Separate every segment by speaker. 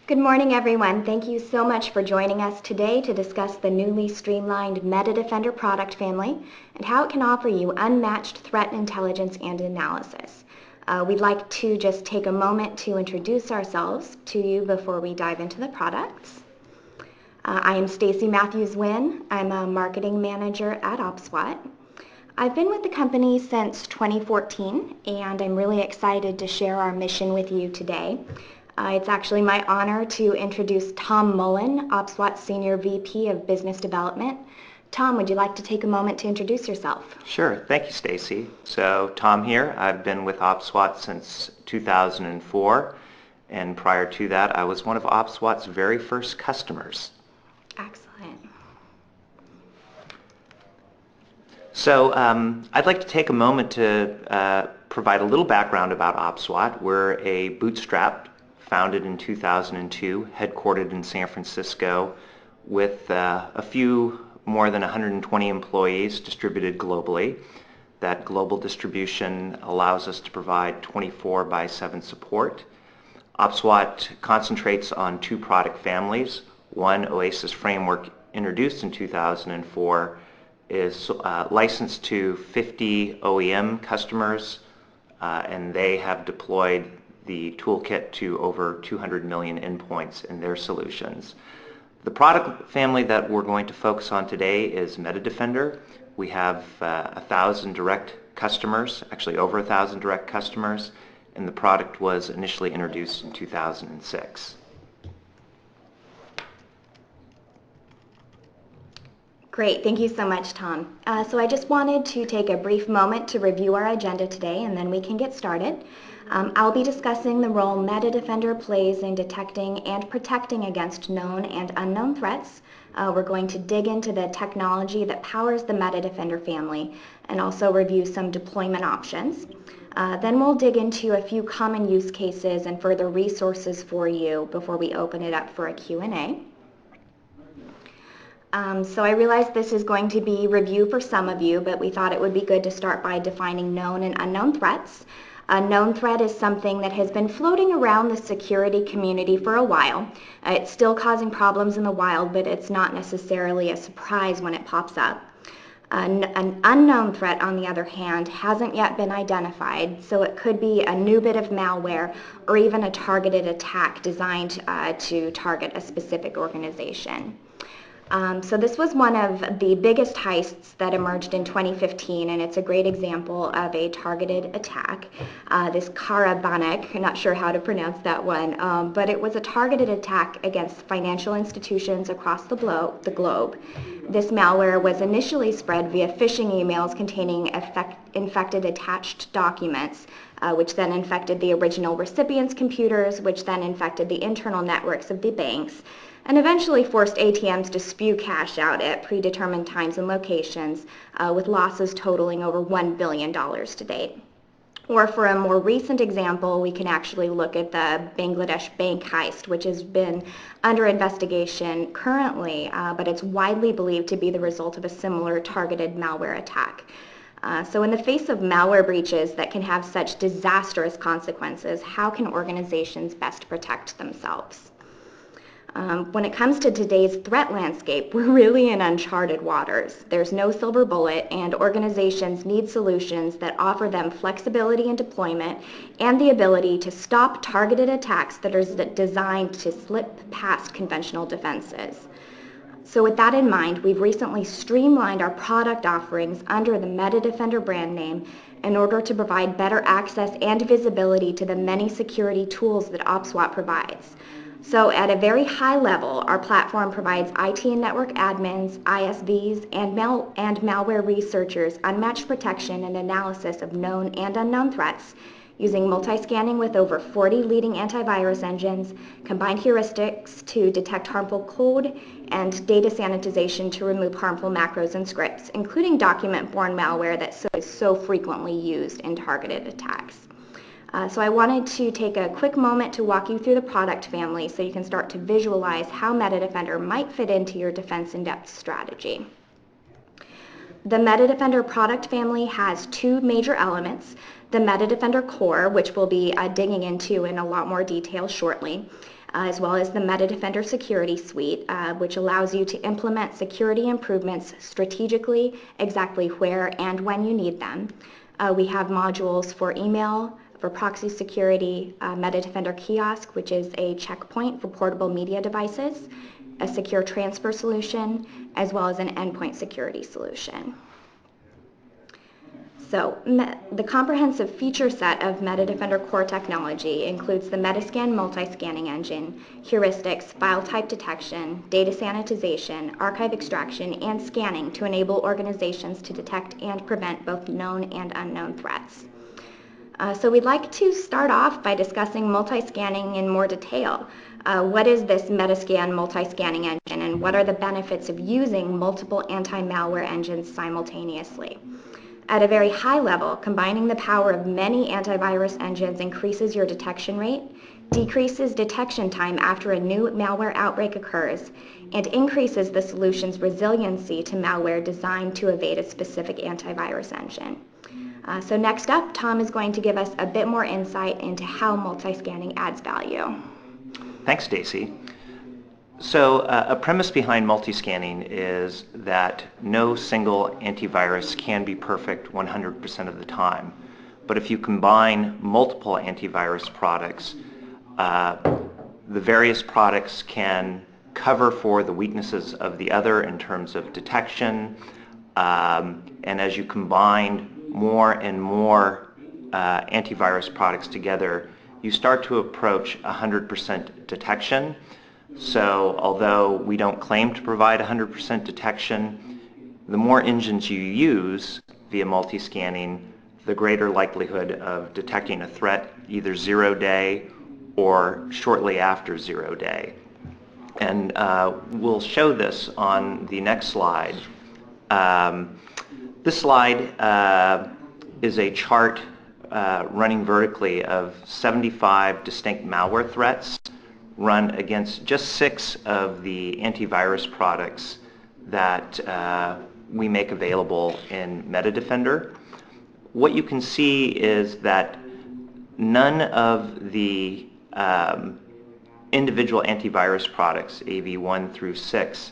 Speaker 1: Good morning, everyone. Thank you so much for joining us today to discuss the newly streamlined Metadefender product family and how it can offer you unmatched threat intelligence and analysis. We'd like to just take a moment to introduce ourselves to you before we dive into the products. I am Stacy Matthews-Wynn. I'm a marketing manager at OPSWAT. I've been with the company since 2014, and I'm really excited to share our mission with you today. It's actually my honor to introduce Tom Mullen, OPSWAT Senior VP of Business Development. Tom, would you like to take a moment to introduce yourself?
Speaker 2: Sure. Thank you, Stacy. So Tom here. I've been with OPSWAT since 2004, and prior to that, I was one of OPSWAT's very first customers.
Speaker 1: Excellent.
Speaker 2: So I'd like to take a moment to provide a little background about OPSWAT. We're a bootstrapped, founded in 2002, headquartered in San Francisco, with a few more than 120 employees distributed globally. That global distribution allows us to provide 24/7 support. OPSWAT concentrates on two product families. One, OASIS Framework, introduced in 2004, is licensed to 50 OEM customers, and they have deployed the toolkit to over 200 million endpoints in their solutions. The product family that we're going to focus on today is Metadefender. We have 1,000 direct customers, actually over 1,000 direct customers, and the product was initially introduced in 2006.
Speaker 1: Great, thank you so much, Tom. So I just wanted to take a brief moment to review our agenda today, and then we can get started. I'll be discussing the role Metadefender plays in detecting and protecting against known and unknown threats. We're going to dig into the technology that powers the Metadefender family and also review some deployment options. Then we'll dig into a few common use cases and further resources for you before we open it up for a Q&A. So I realize this is going to be review for some of you, but we thought it would be good to start by defining known and unknown threats. A known threat is something that has been floating around the security community for a while. It's still causing problems in the wild, but it's not necessarily a surprise when it pops up. An unknown threat, on the other hand, hasn't yet been identified, so it could be a new bit of malware or even a targeted attack designed to target a specific organization. So this was one of the biggest heists that emerged in 2015, and it's a great example of a targeted attack. This Karabanek, I'm not sure how to pronounce that one, but it was a targeted attack against financial institutions across the globe. This malware was initially spread via phishing emails containing infected attached documents, which then infected the original recipients' computers, which then infected the internal networks of the banks, and eventually forced ATMs to spew cash out at predetermined times and locations, with losses totaling over $1 billion to date. Or for a more recent example, we can actually look at the Bangladesh bank heist, which has been under investigation currently, but it's widely believed to be the result of a similar targeted malware attack. So in the face of malware breaches that can have such disastrous consequences, how can organizations best protect themselves? When it comes to today's threat landscape, we're really in uncharted waters. There's no silver bullet, and organizations need solutions that offer them flexibility in deployment and the ability to stop targeted attacks that are designed to slip past conventional defenses. So with that in mind, we've recently streamlined our product offerings under the Metadefender brand name in order to provide better access and visibility to the many security tools that OPSWAT provides. So at a very high level, our platform provides IT and network admins, ISVs, and malware researchers unmatched protection and analysis of known and unknown threats using multi-scanning with over 40 leading antivirus engines, combined heuristics to detect harmful code, and data sanitization to remove harmful macros and scripts, including document-borne malware that is so frequently used in targeted attacks. So I wanted to take a quick moment to walk you through the product family so you can start to visualize how Metadefender might fit into your defense in-depth strategy. The Metadefender product family has two major elements: the Metadefender Core, which we'll be digging into in a lot more detail shortly, as well as the Metadefender Security Suite, which allows you to implement security improvements strategically, exactly where and when you need them. We have modules for email, for proxy security, Metadefender Kiosk, which is a checkpoint for portable media devices, a secure transfer solution, as well as an endpoint security solution. So the comprehensive feature set of Metadefender Core technology includes the Metascan multi-scanning engine, heuristics, file type detection, data sanitization, archive extraction, and scanning to enable organizations to detect and prevent both known and unknown threats. So we'd like to start off by discussing multi-scanning in more detail. What is this Metascan multi-scanning engine, and what are the benefits of using multiple anti-malware engines simultaneously? At a very high level, combining the power of many antivirus engines increases your detection rate, decreases detection time after a new malware outbreak occurs, and increases the solution's resiliency to malware designed to evade a specific antivirus engine. So next up, Tom is going to give us a bit more insight into how multi-scanning adds value.
Speaker 2: Thanks, Stacy. So a premise behind multi-scanning is that no single antivirus can be perfect 100% of the time. But if you combine multiple antivirus products, the various products can cover for the weaknesses of the other in terms of detection. And as you combine more and more antivirus products together, you start to approach 100% detection. So although we don't claim to provide 100% detection, the more engines you use via multi-scanning, the greater likelihood of detecting a threat either 0 day or shortly after 0 day. And we'll show this on the next slide. This slide is a chart running vertically of 75 distinct malware threats run against just 6 of the antivirus products that we make available in Metadefender. What you can see is that none of the individual antivirus products, AV1 through 6,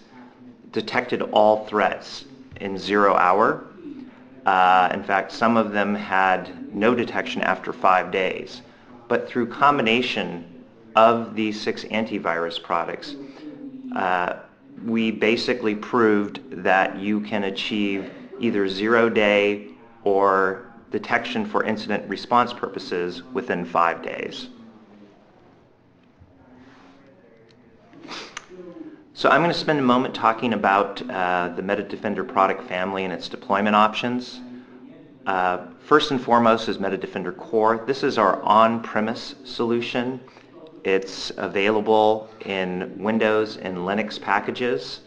Speaker 2: detected all threats in 0 hour. In fact, some of them had no detection after 5 days. But through combination of these 6 antivirus products, we basically proved that you can achieve either 0 day or detection for incident response purposes within 5 days. So I'm going to spend a moment talking about the Metadefender product family and its deployment options. First and foremost is Metadefender Core. This is our on-premise solution. It's available in Windows and Linux packages.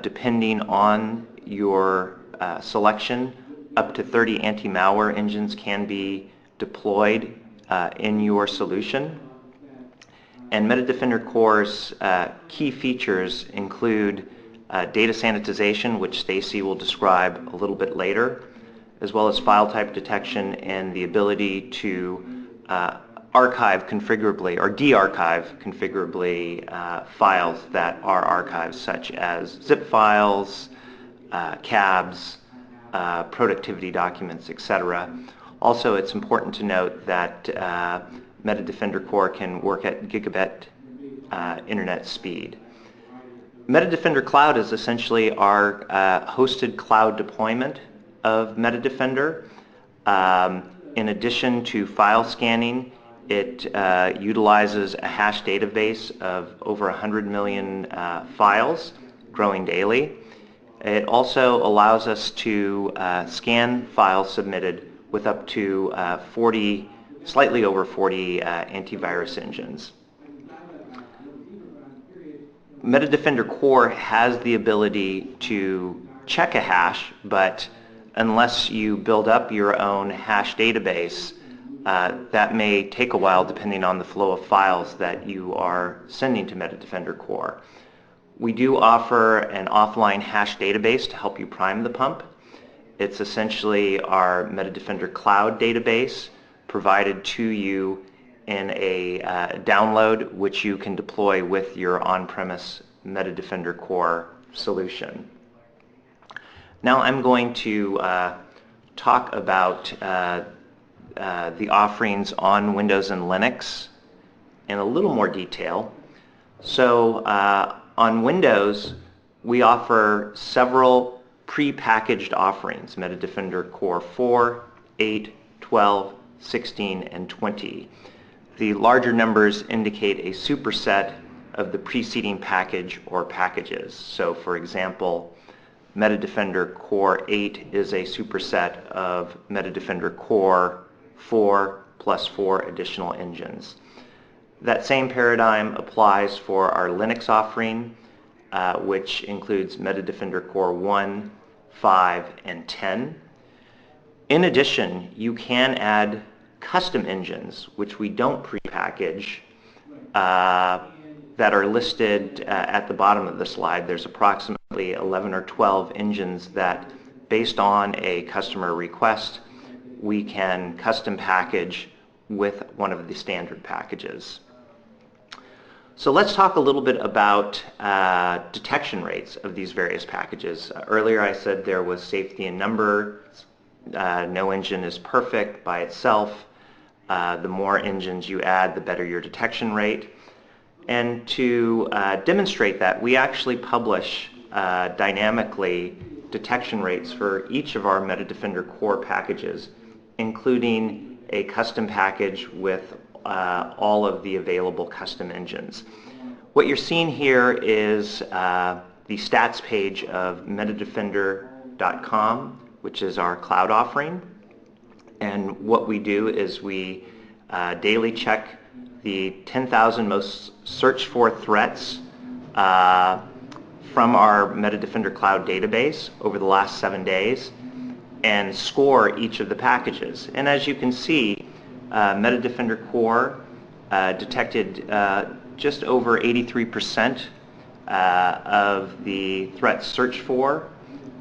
Speaker 2: Depending on your selection, up to 30 anti-malware engines can be deployed in your solution. And Metadefender Core's key features include data sanitization, which Stacy will describe a little bit later, as well as file type detection and the ability to archive configurably or de-archive configurably files that are archived, such as zip files, cabs, productivity documents, etc. Also, it's important to note that Metadefender Core can work at gigabit internet speed. Metadefender Cloud is essentially our hosted cloud deployment of Metadefender. In addition to file scanning, it utilizes a hash database of over 100 million files, growing daily. It also allows us to scan files submitted with up to slightly over 40 antivirus engines. Metadefender Core has the ability to check a hash, but unless you build up your own hash database, that may take a while depending on the flow of files that you are sending to Metadefender Core. We do offer an offline hash database to help you prime the pump. It's essentially our Metadefender Cloud database provided to you in a download which you can deploy with your on-premise Metadefender Core solution. Now I'm going to talk about the offerings on Windows and Linux in a little more detail. So on Windows, we offer several pre-packaged offerings: Metadefender Core 4, 8, 12, 16, and 20. The larger numbers indicate a superset of the preceding package or packages. So for example, Metadefender Core 8 is a superset of Metadefender Core 4 plus 4 additional engines. That same paradigm applies for our Linux offering, which includes Metadefender Core 1, 5, and 10. In addition, you can add custom engines, which we don't pre-package, that are listed at the bottom of the slide. There's approximately 11 or 12 engines that, based on a customer request, we can custom package with one of the standard packages. So let's talk a little bit about detection rates of these various packages. Earlier I said there was safety in numbers. No engine is perfect by itself. The more engines you add, the better your detection rate. And to demonstrate that, we actually publish dynamically detection rates for each of our Metadefender Core packages, including a custom package with all of the available custom engines. What you're seeing here is the stats page of metadefender.com, which is our cloud offering. And what we do is we daily check the 10,000 most searched for threats from our Metadefender Cloud database over the last 7 days and score each of the packages. And as you can see, Metadefender Core detected just over 83% of the threats searched for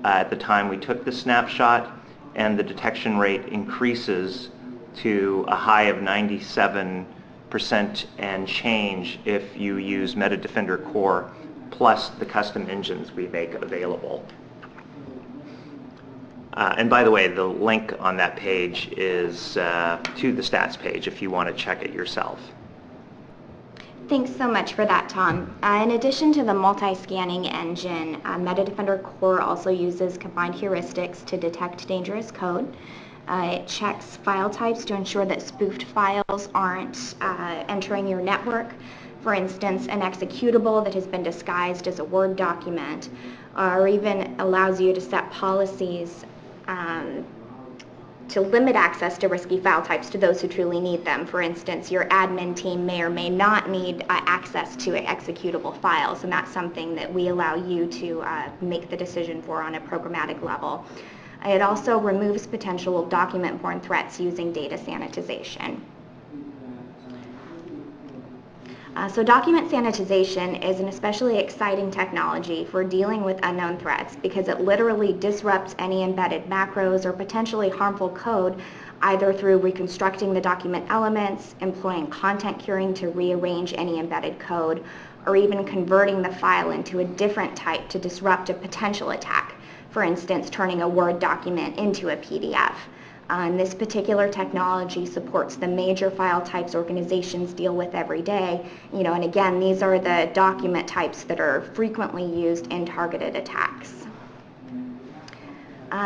Speaker 2: at the time we took the snapshot, and the detection rate increases to a high of 97% and change if you use Metadefender Core plus the custom engines we make available. And by the way, the link on that page is to the stats page if you want to check it yourself.
Speaker 1: Thanks so much for that, Tom. In addition to the multi-scanning engine, Metadefender Core also uses combined heuristics to detect dangerous code. It checks file types to ensure that spoofed files aren't entering your network. For instance, an executable that has been disguised as a Word document, or even allows you to set policies to limit access to risky file types to those who truly need them. For instance, your admin team may or may not need access to executable files, and that's something that we allow you to make the decision for on a programmatic level. It also removes potential document-borne threats using data sanitization. So document sanitization is an especially exciting technology for dealing with unknown threats because it literally disrupts any embedded macros or potentially harmful code, either through reconstructing the document elements, employing content curing to rearrange any embedded code, or even converting the file into a different type to disrupt a potential attack. For instance, turning a Word document into a PDF. And this particular technology supports the major file types organizations deal with every day. And again, these are the document types that are frequently used in targeted attacks.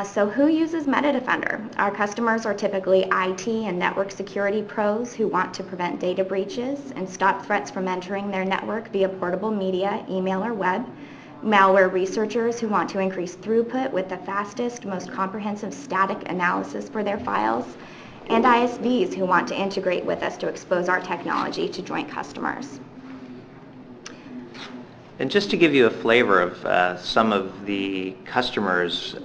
Speaker 1: So who uses Metadefender? Our customers are typically IT and network security pros who want to prevent data breaches and stop threats from entering their network via portable media, email, or web. Malware researchers who want to increase throughput with the fastest, most comprehensive static analysis for their files, and ISVs who want to integrate with us to expose our technology to joint customers.
Speaker 2: And just to give you a flavor of some of the customers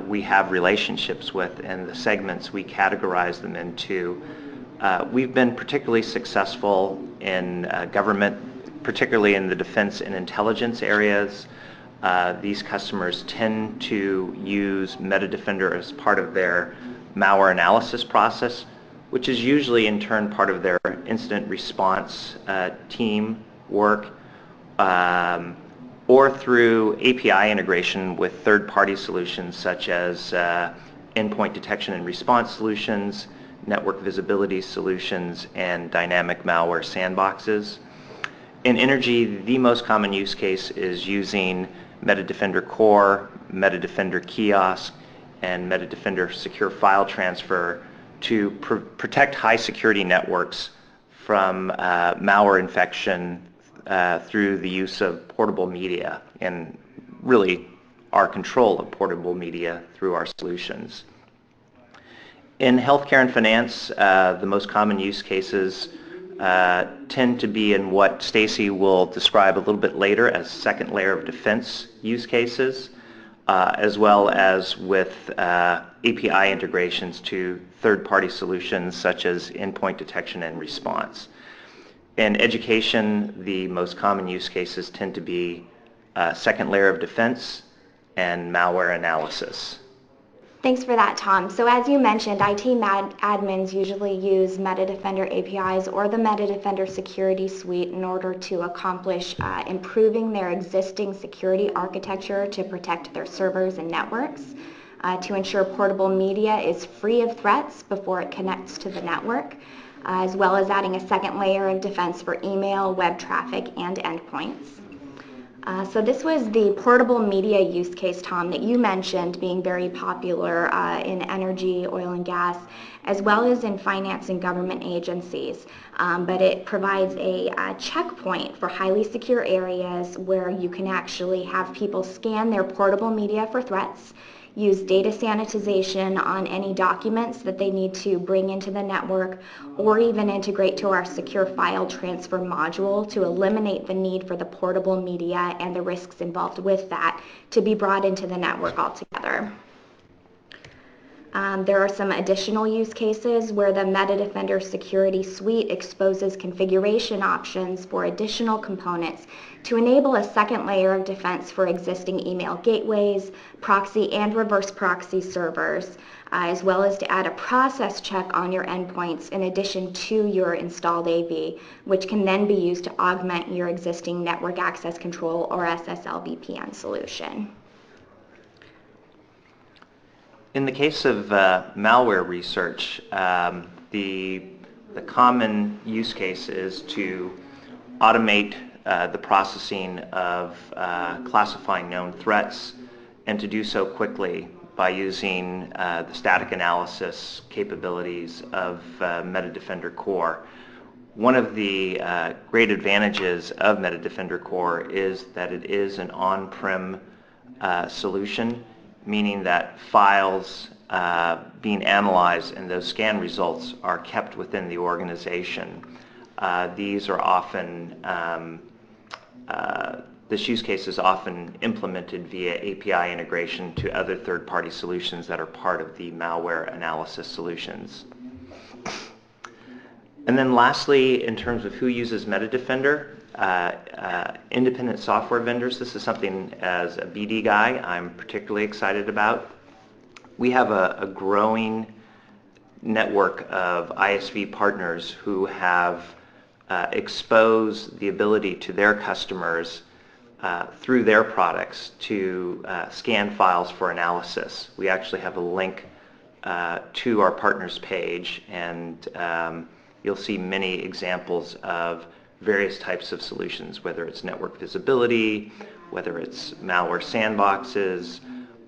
Speaker 2: we have relationships with and the segments we categorize them into, we've been particularly successful in government, particularly in the defense and intelligence areas. These customers tend to use Metadefender as part of their malware analysis process, which is usually in turn part of their incident response team work, or through API integration with third-party solutions such as endpoint detection and response solutions, network visibility solutions, and dynamic malware sandboxes. In energy, the most common use case is using Metadefender Core, Metadefender Kiosk, and Metadefender Secure File Transfer to protect high security networks from malware infection through the use of portable media, and really our control of portable media through our solutions. In healthcare and finance, the most common use cases tend to be in what Stacy will describe a little bit later as second layer of defense use cases, as well as with API integrations to third-party solutions such as endpoint detection and response. In education, the most common use cases tend to be second layer of defense and malware analysis.
Speaker 1: Thanks for that, Tom. So as you mentioned, IT admins usually use Metadefender APIs or the Metadefender Security Suite in order to accomplish improving their existing security architecture to protect their servers and networks, to ensure portable media is free of threats before it connects to the network, as well as adding a second layer of defense for email, web traffic, and endpoints. So this was the portable media use case, Tom, that you mentioned being very popular in energy, oil and gas, as well as in finance and government agencies. But it provides a checkpoint for highly secure areas where you can actually have people scan their portable media for threats, use data sanitization on any documents that they need to bring into the network, or even integrate to our secure file transfer module to eliminate the need for the portable media and the risks involved with that to be brought into the network altogether. There are some additional use cases where the Metadefender Security Suite exposes configuration options for additional components to enable a second layer of defense for existing email gateways, proxy and reverse proxy servers, as well as to add a process check on your endpoints in addition to your installed AV, which can then be used to augment your existing network access control or SSL VPN solution.
Speaker 2: In the case of malware research, the common use case is to automate the processing of classifying known threats, and to do so quickly by using the static analysis capabilities of Metadefender Core. One of the great advantages of Metadefender Core is that it is an on-prem solution, meaning that files being analyzed and those scan results are kept within the organization. These are often, this use case is often implemented via API integration to other third-party solutions that are part of the malware analysis solutions. And then lastly, in terms of who uses Metadefender, independent software vendors. This is something as a BD guy I'm particularly excited about. We have a growing network of ISV partners who have exposed the ability to their customers through their products to scan files for analysis. We actually have a link to our partners page, and you'll see many examples of various types of solutions, whether it's network visibility, whether it's malware sandboxes,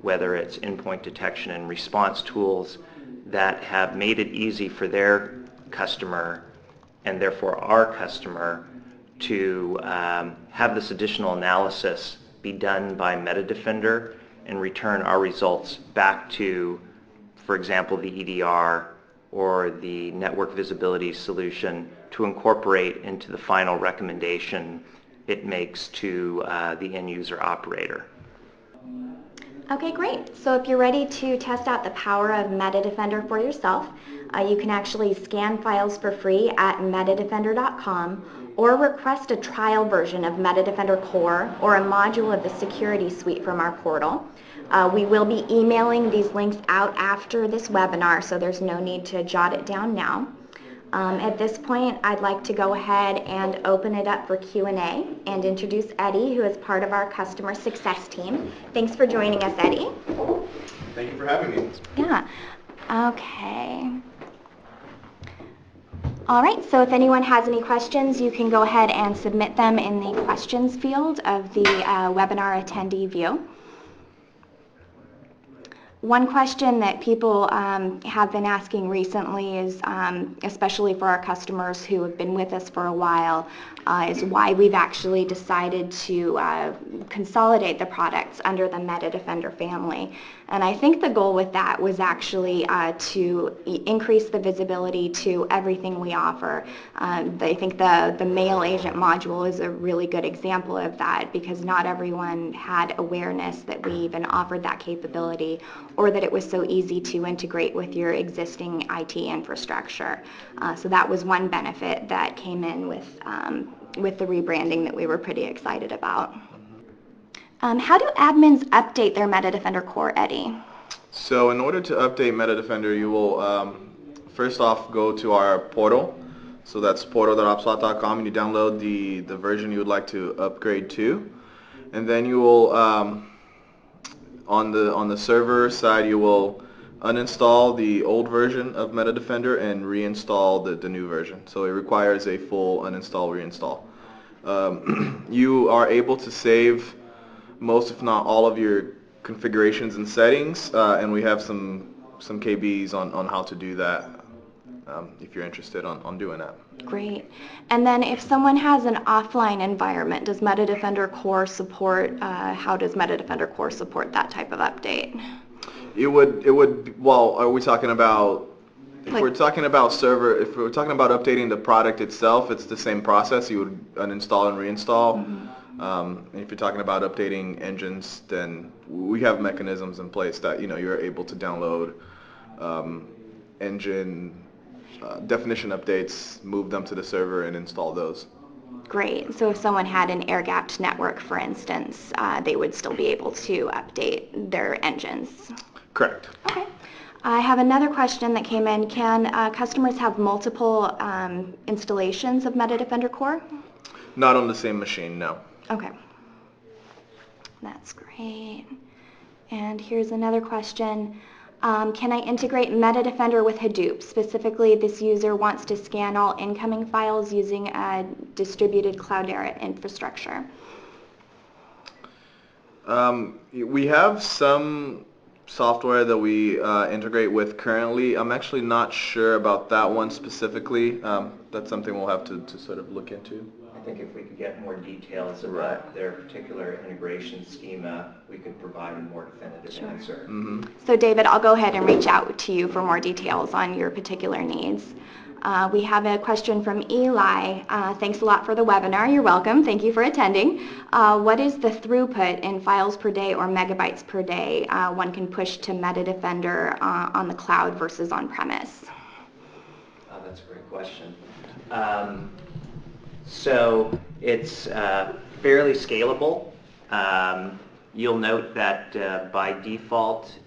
Speaker 2: whether it's endpoint detection and response tools that have made it easy for their customer, and therefore our customer, to have this additional analysis be done by Metadefender and return our results back to, for example, the EDR or the network visibility solution to incorporate into the final recommendation it makes to the end user operator.
Speaker 1: Okay, great. So if you're ready to test out the power of Metadefender for yourself, you can actually scan files for free at metadefender.com, or request a trial version of Metadefender Core or a module of the security suite from our portal. We will be emailing these links out after this webinar, so there's no need to jot it down now. At this point, I'd like to go ahead and open it up for Q&A and introduce Eddie, who is part of our customer success team. Thanks for joining us, Eddie.
Speaker 3: Thank you for having me.
Speaker 1: Yeah. Okay. All right, so if anyone has any questions, you can go ahead and submit them in the questions field of the webinar attendee view. One question that people have been asking recently is, especially for our customers who have been with us for a while, is why we've actually decided to consolidate the products under the Metadefender family. And I think the goal with that was actually to increase the visibility to everything we offer. I think the mail agent module is a really good example of that, because not everyone had awareness that we even offered that capability, or that it was so easy to integrate with your existing IT infrastructure. So that was one benefit that came in with the rebranding that we were pretty excited about. How do admins update their Metadefender Core, Eddie?
Speaker 3: So in order to update Metadefender, you will first off go to our portal. So that's portal.opswat.com, and you download the version you would like to upgrade to. And then you will, on the server side, you will uninstall the old version of Metadefender and reinstall the new version. So it requires a full uninstall, reinstall. You are able to save most, if not all, of your configurations and settings, and we have some KBs on how to do that, if you're interested on doing that.
Speaker 1: Great. And then if someone has an offline environment, does Metadefender Core support, how does Metadefender Core support that type of update?
Speaker 3: It would, well, are we talking about, if we're talking about server, if we're talking about updating the product itself, it's the same process. You would uninstall and reinstall. Mm-hmm. If you're talking about updating engines, then we have mechanisms in place that, you know, you're able to download engine definition updates, move them to the server, and install those.
Speaker 1: Great. So if someone had an air-gapped network, for instance, they would still be able to update their engines.
Speaker 3: Correct.
Speaker 1: Okay. I have another question that came in. Can customers have multiple installations of Metadefender Core?
Speaker 3: Not on the same machine, no.
Speaker 1: Okay. That's great. And here's another question. Can I integrate Metadefender with Hadoop? Specifically, this user wants to scan all incoming files using a distributed Cloudera infrastructure.
Speaker 3: We have some software that we integrate with currently. I'm actually not sure about that one specifically. That's something we'll have to sort of look into.
Speaker 2: I think if we could get more details about their particular integration schema, we could provide a more definitive answer.
Speaker 3: Mm-hmm.
Speaker 1: So David, I'll go ahead and reach out to you for more details on your particular needs. We have a question from Eli. Thanks a lot for the webinar. You're welcome. Thank you for attending. What is the throughput in files per day or megabytes per day one can push to Metadefender on the cloud versus on-premise?
Speaker 2: That's a great question. So it's fairly scalable. You'll note that by default,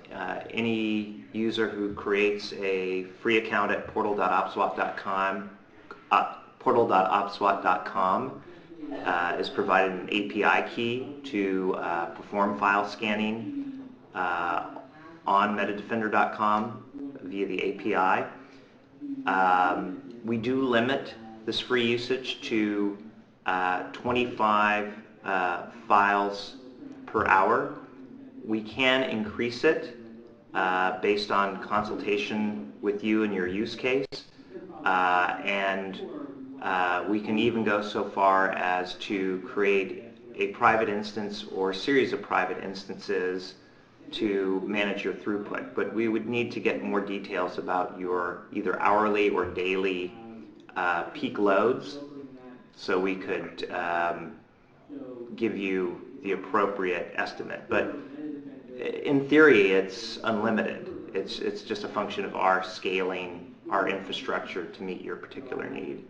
Speaker 2: any user who creates a free account at portal.opswat.com is provided an API key to perform file scanning on metadefender.com via the API. We do limit this free usage to 25 files per hour. We can increase it based on consultation with you and your use case, and we can even go so far as to create a private instance or a series of private instances to manage your throughput. But we would need to get more details about your either hourly or daily peak loads, so we could give you the appropriate estimate. But in theory, it's unlimited. It's just a function of our scaling our infrastructure to meet your particular need.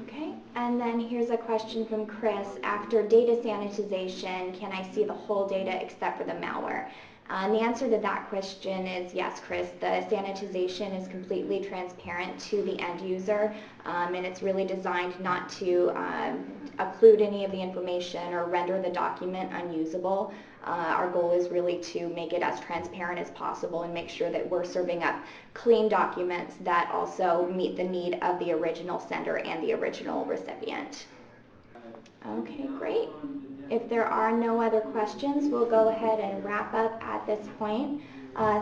Speaker 1: Okay, and then here's a question from Chris. After data sanitization, can I see the whole data except for the malware? And the answer to that question is yes, Chris. The sanitization is completely transparent to the end user, and it's really designed not to occlude any of the information or render the document unusable. Our goal is really to make it as transparent as possible and make sure that we're serving up clean documents that also meet the need of the original sender and the original recipient. Okay, great. If there are no other questions, we'll go ahead and wrap up at this point.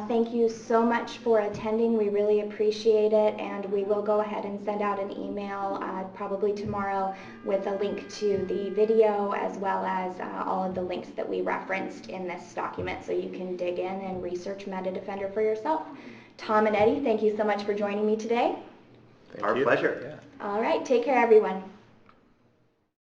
Speaker 1: Thank you so much for attending. We really appreciate it, and we will go ahead and send out an email probably tomorrow with a link to the video as well as all of the links that we referenced in this document so you can dig in and research Metadefender for yourself. Tom and Eddie, thank you so much for joining me today.
Speaker 2: Our pleasure.
Speaker 3: Yeah.
Speaker 1: All right, take care everyone.